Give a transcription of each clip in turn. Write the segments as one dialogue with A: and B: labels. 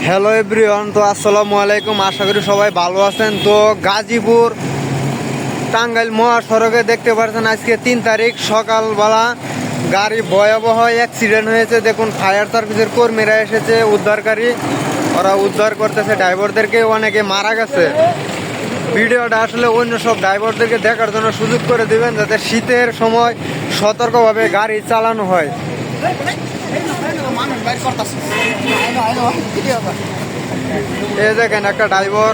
A: Hello everyone, তো আসসালামু আলাইকুম। আশা করি সবাই ভালো আছেন। তো গাজীপুর টাঙ্গাইল মহাসড়কে দেখতে পাচ্ছেন আজকে 3 তারিখ সকালবেলা গাড়ি ভয়াবহ অ্যাক্সিডেন্ট হয়েছে। দেখুন, ফায়ার সার্ভিসের কর্মীরা এসেছে, উদ্ধারকারী, ওরা উদ্ধার করতেছে ড্রাইভারদেরকে। অনেকে মারা গেছে। ভিডিওটা আসলে অন্য সব ড্রাইভারদেরকে দেখার জন্য সুযোগ করে দিবেন, যাতে শীতের সময় সতর্কভাবে গাড়ি চালানো হয়। এই দেখেন, একটা ড্রাইভার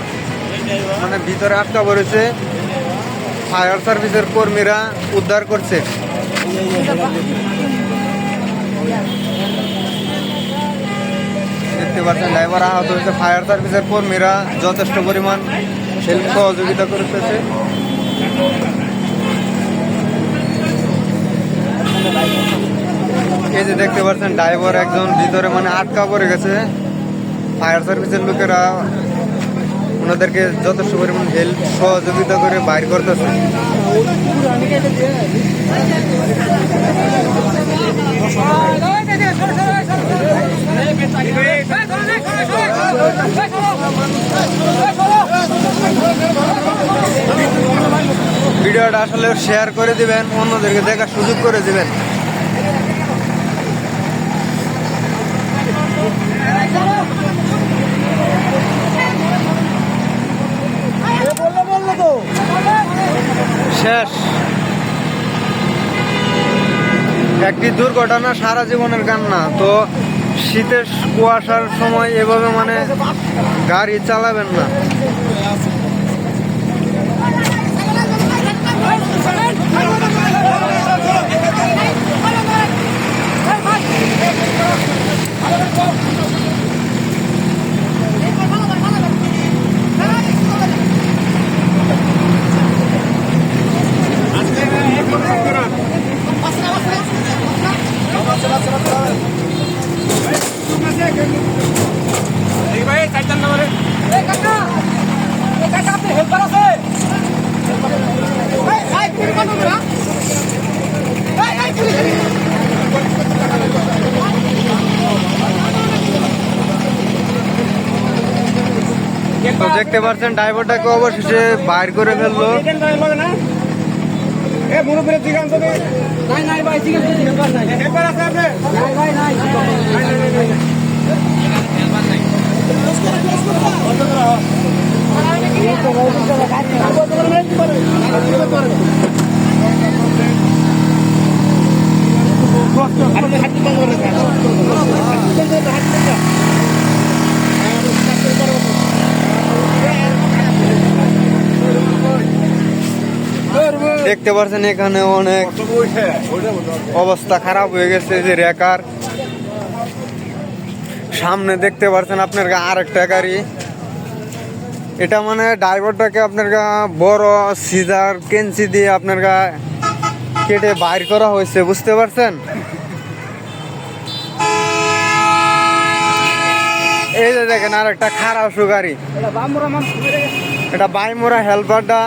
A: মানে ভিতরে আটকা পড়েছে, ফায়ার সার্ভিসের কর্মীরা উদ্ধার করছে। দেখতে পাচ্ছেন ড্রাইভার আহত হয়েছে, ফায়ার সার্ভিসের কর্মীরা যথেষ্ট পরিমাণ হেল্প সহযোগিতা করতেছে। এই যে দেখতে পাচ্ছেন ড্রাইভার একজন ভিতরে মানে আটকা পড়ে গেছে। ফায়ার সার্ভিসের লোকেরা ওনাদেরকে যথেষ্ট পরিমাণ হেল্প সহযোগিতা করে বাইর করতেছে। ভিডিওটা আসলে শেয়ার করে দিবেন, অন্যদেরকে দেখার সুযোগ করে দিবেন। শেষ একটি দুর্ঘটনা সারা জীবনের কান্না। তো শীতের কুয়াশার সময় এভাবে মানে গাড়ি চালাবেন না। তো দেখতে পাচ্ছেন ড্রাইভারটাকে অবশেষে বাইর করে ফেললো। দেখতে পাচ্ছেন এখানে অনেক অবস্থা খারাপ হয়ে গেছে। যে রেকার সামনে দেখতে পাচ্ছেন আপনার আরেকটা গাড়ি। এটা মানে ড্রাইভারটাকে আপনার বড় সিজার কেঞ্চি দিয়ে আপনার কেটে বাইর করা হয়েছে, বুঝতে পারছেন? এই যে দেখেন আরেকটা খারাপ গাড়ি, এটা বাইমোরা হেল্পারটা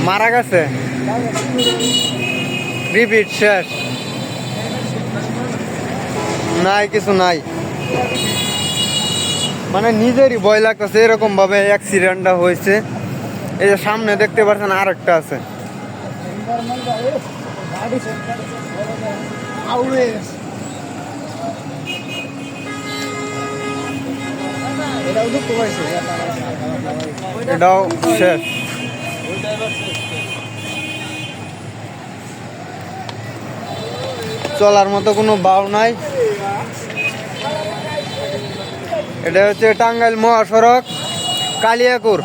A: মারা গেছে। রিপিট শেষ, নাই কিছু নাই। মানে নিজেরই ভয় লাগতেছে এরকম ভাবে অ্যাক্সিডেন্টটা হয়েছে। এই যে সামনে দেখতে পাচ্ছেন আরেকটা আছে। এটাও শেষ। চলার মতো কোনো বাউ নাই। এটা হচ্ছে টাঙ্গাইল মহাসড়ক, কালিয়াকুর।